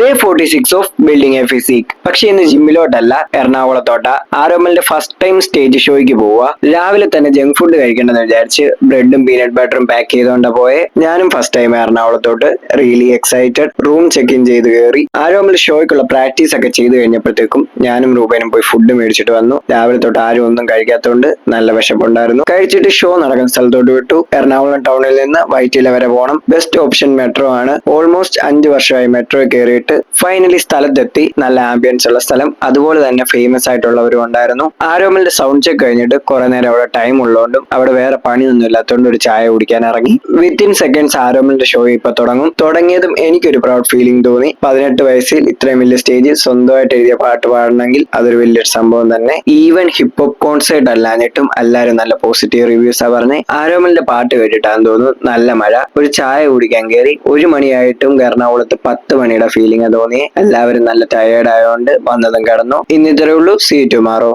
Day 46 of building A physique. പക്ഷെ ഇന്ന് ജിമ്മിലോട്ടല്ല, എറണാകുളത്തോട്ട. ആരോമലിന്റെ first time stage ഷോയ്ക്ക് പോവുക. രാവിലെ തന്നെ ജങ്ക് ഫുഡ് കഴിക്കണമെന്ന് വിചാരിച്ച് ബ്രെഡും പീനട്ട് ബട്ടറും പാക്ക് ചെയ്തോണ്ടാ പോയെ. ഞാനും ഫസ്റ്റ് ടൈം എറണാകുളത്തോട്ട്. Really excited. Room check in ചെയ്ത് കയറി. ആരോമൽ ഷോയ്ക്കുള്ള പ്രാക്ടീസ് ഒക്കെ ചെയ്ത് കഴിഞ്ഞപ്പോഴത്തേക്കും ഞാനും രൂപേനും പോയി ഫുഡ് മേടിച്ചിട്ട് വന്നു. രാവിലെ തൊട്ട് ആരും ഒന്നും കഴിക്കാത്തതുകൊണ്ട് നല്ല വിശപ്പുണ്ടായിരുന്നു. കഴിച്ചിട്ട് ഷോ നടക്കുന്ന സ്ഥലത്തോട്ട് വിട്ടു. എറണാകുളം ടൗണിൽ നിന്ന് വൈറ്റില വരെ പോകണം. ബെസ്റ്റ് ഓപ്ഷൻ മെട്രോ ആണ്. ഓൾമോസ്റ്റ് 5 വർഷമായി മെട്രോ കയറിയിട്ട്. ഫൈനലി സ്ഥലത്തെത്തി. നല്ല ആംബിയൻസ് ഉള്ള സ്ഥലം, അതുപോലെ തന്നെ ഫേമസ് ആയിട്ടുള്ളവരും ഉണ്ടായിരുന്നു. ആരോമലിന്റെ സൗണ്ട് ചെക്ക് കഴിഞ്ഞിട്ട് കുറെ നേരം അവിടെ ടൈം ഉള്ളതുകൊണ്ടും അവിടെ വേറെ പണിയൊന്നും ഇല്ലാത്തതുകൊണ്ട് ഒരു ചായ കുടിക്കാൻ ഇറങ്ങി. വിത്തിൻ സെക്കൻഡ്സ് ആരോമലിന്റെ ഷോ ഇപ്പൊ തുടങ്ങും. തുടങ്ങിയതും എനിക്കൊരു പ്രൗഡ് ഫീലിംഗ് തോന്നി. 18 വയസ്സിൽ ഇത്രയും വലിയ സ്റ്റേജിൽ സ്വന്തമായിട്ട് എഴുതിയ പാട്ട് പാടണമെങ്കിൽ അതൊരു വലിയൊരു സംഭവം തന്നെ. ഈവൻ ഹിപ്പ് ഹോപ്പ് കോൺസേർട്ട് അല്ലാഞ്ഞിട്ടും എല്ലാവരും നല്ല പോസിറ്റീവ് റിവ്യൂസാ പറഞ്ഞ്. ആരോമലിന്റെ പാട്ട് കേട്ടിട്ടാന്ന് തോന്നുന്നു നല്ല മഴ. ഒരു ചായ കുടിക്കാൻ കയറി. 1 മണിയായിട്ടും എറണാകുളത്ത് 10 മണിയുടെ ഫീലിംഗ് തോന്നി. എല്ലാവരും നല്ല ടയേർഡ് ആയതുകൊണ്ട് വന്നതും കിടന്നു. ഇന്ന് ഇത്രേ ഉള്ളൂ. See you tomorrow.